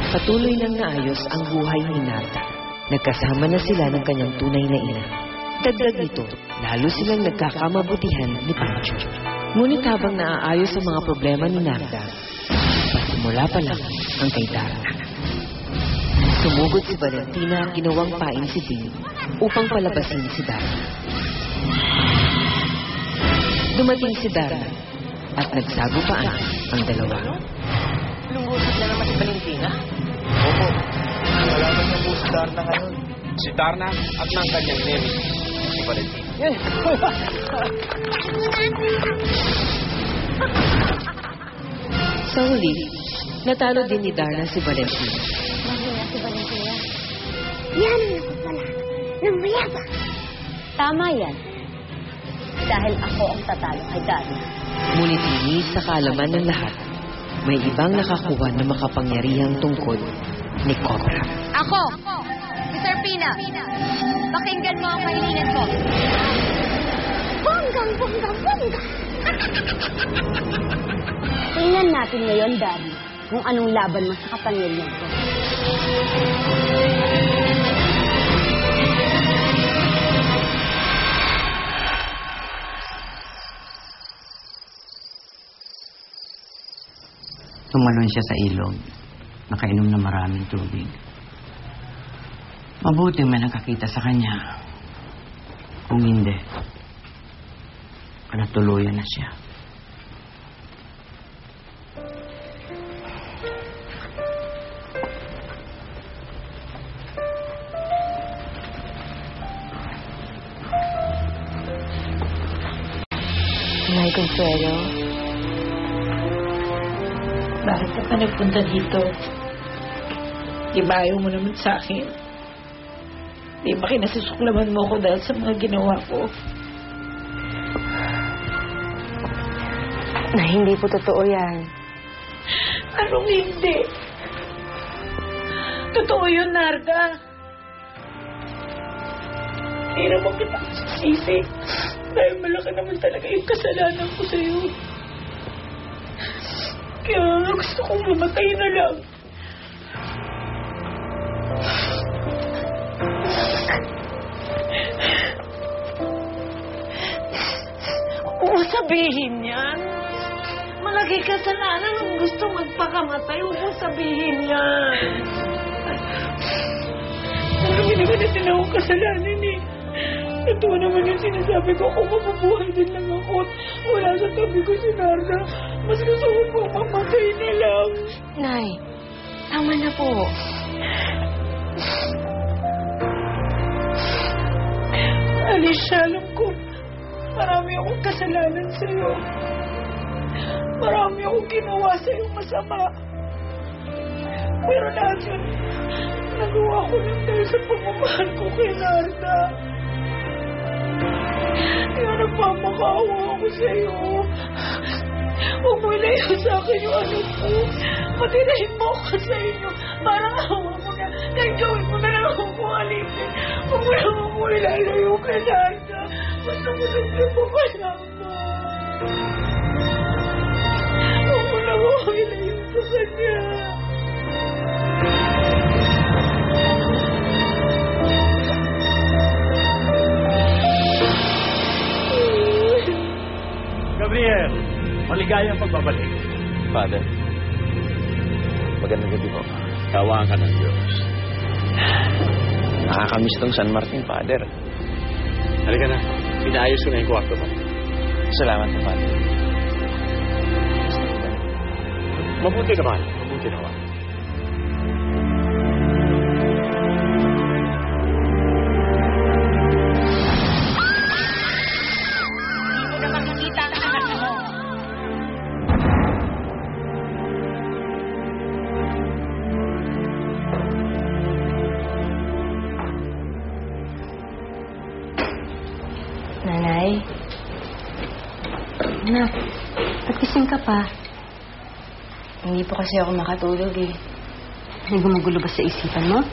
Patuloy nang naayos ang buhay ni Narda. Nagkasama na sila ng kanyang tunay na ina. Dagdag nito, lalo silang nagkakamabutihan ni Pancho. Ngunit habang naaayos ang mga problema ni Narda, pasimula pa lang ang kay Darna. Sumugod si Valentina at ginawang pain si Ding upang palabasin si Darna. Dumating si Darna at nagsagupaan ang dalawa. Lungusot na naman si Valentina? Opo. Malaman niya po si Darna ngayon. Si Darna at ng kanyang nemi, si Valentina. Sa huli, natalo din ni Darna si Valentina. Mahina si Valentina. Yan ang nakapala ng mayabang. Tama yan. Dahil ako ang tatalo kay Darna. Ngunit hindi sa kaalaman ng lahat, may ibang nakakuha ng makapangyarihang tungkod ni Cobra. Ako! Si Serpina! Pakinggan mo ang kahilingan ko. Bonggang! Tingnan natin ngayon, Daddy, kung anong laban mo sa kapangyarihan ko. Tumalon siya sa ilog. Nakainom na maraming tubig. Mabuti may nakakita sa kanya. Kung hindi, panatuluyan na siya. Nay Consuelo, bakit ka pa nagpunta dito? Di ba ayaw mo naman sa akin? Di ba kinasusuklaman mo ko dahil sa mga ginawa ko? na hindi po totoo yan. Anong hindi? Totoo yun, Narda. Hindi naman kita sisisi. Dahil malaki naman talaga yung kasalanan ko sa'yo. Kaya gusto kong mamatay na lang. Huwag sabihin yan. Malaki kasalanan ang gusto magpakamatay. Huwag sabihin yan. Marami naman natin akong kasalanan eh. Totoo naman yung sinasabi ko. Kung mabubuhay din lang ako at wala sa tabi ko si Narda, mas gusto ko pong mamatay na lang. Nay, tama na po. Alicia, alam ko, marami akong kasalanan sa'yo. Marami akong ginawa sa'yo masama. Pero lahat yun, nagawa ko lang dahil sa pagmamahal ko kay Narda. Kaya nagpamakaawa ako sa'yo. Huwag mo ilayo sa akin yung anak ko. Matilahin mo ako sa inyo. Parang awa mo na. Kahit gawin mo na lang akong kuhalitin. Huwag mo lang ako ilalayo kay Narda. Gusto mo lang yung papalama. Huwag mo lang ako ilayo sa kanya. Gabriel, maligayang pagbabalik. Father, magandang gabi po. Tawaan ka ng Diyos. Nakakamiss tong San Martin, Father. Halika na. Pinaayos ko na yung kwarto mo. Salamat po, Father. Mabuti naman. Mabuti naman. Nanay? Anak, ba't gising ka pa? Hindi po kasi ako makatulog eh. May gumugulo ba sa isipan mo?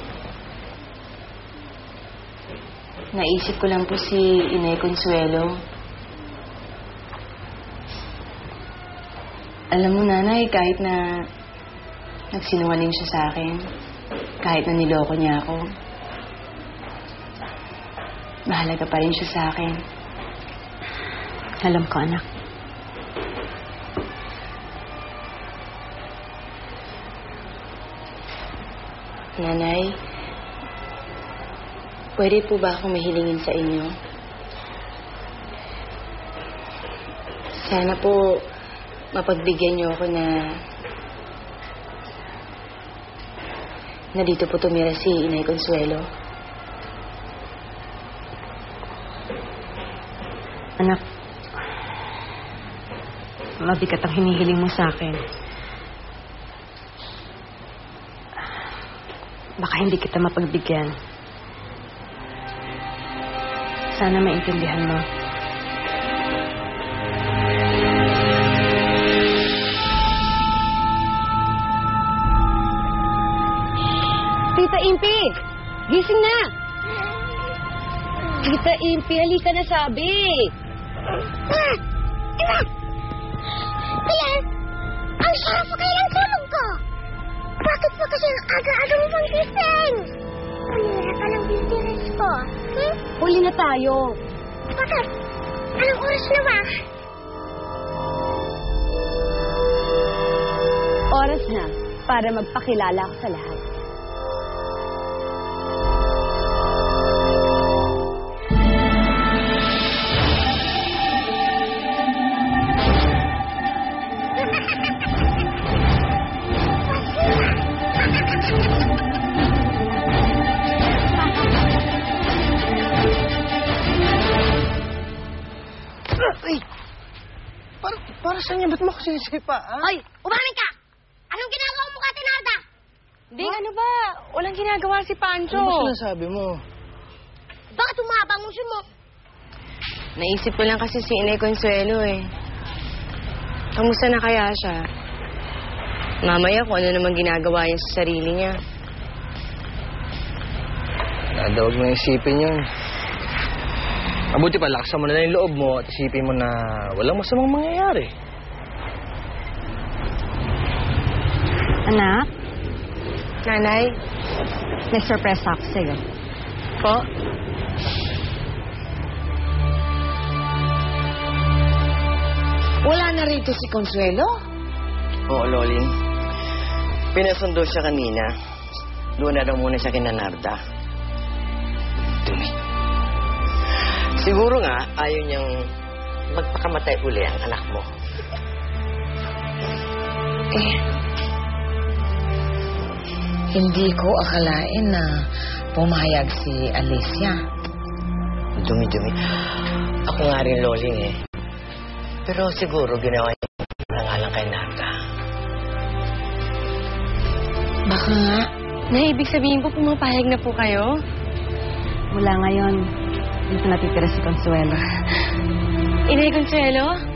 Naisip ko lang po si Inay Consuelo. Alam mo, Nanay, kahit na Nagsinungaling siya sa akin. Kahit na niloko niya ako. Mahalaga pa rin siya sa akin. Alam ko, anak. Nanay, pwede po ba akong mahilingin sa inyo? Sana po mapagbigyan niyo ako na dito po tumira si Inay Consuelo. Anak, mabigat ang hinihiling mo sa akin. Baka hindi kita mapagbigyan. Sana maintindihan mo. Tita Impi! Gising na! Tita Impi, halika na sabi! Claire, ang sarap pa kailang tulog ko! Bakit pa kasi ang aga-aga mo pang gising? Kanina ka ng business ko. Huli na tayo. Bakit? Anong oras na ba? Oras na para magpakilala ako sa lahat. Ay! Para saan niya? Ba't mo ako sinisipa, ha? Hoy, umamin ka! Anong ginagawa mo ka, Tinalda? Ding, ano ba? Walang ginagawa si Pancho. Ano ba sinasabi mo? Bakit umabang mo siya mo? Naisip ko lang kasi si Inay Consuelo eh. Kamusta na kaya siya? Mamaya kung ano naman ginagawa niya sa sarili niya. Huwag mo isipin yun. Mabuti pa, laksan mo na lang yung loob mo at isipin mo na walang masamang mangyayari. Anak, Nanay? may surprise ako sa'yo. Po? Wala na rito si Consuelo? Oo, Loling. Pinasundo siya kanina. Doon na daw muna siya kina Narda. Dumi. Siguro nga, ayaw niyang magpakamatay uli ang anak mo. Hindi ko akalain na pumayag si Alicia. Dumi-dumi. Ako nga rin, Loling eh. Pero siguro ginawa niya nga lang kay Narda. Baka nga. Ibig sabihin po, pumapayag na po kayo? Mula ngayon, dito natitira si Consuelo. Inay Consuelo?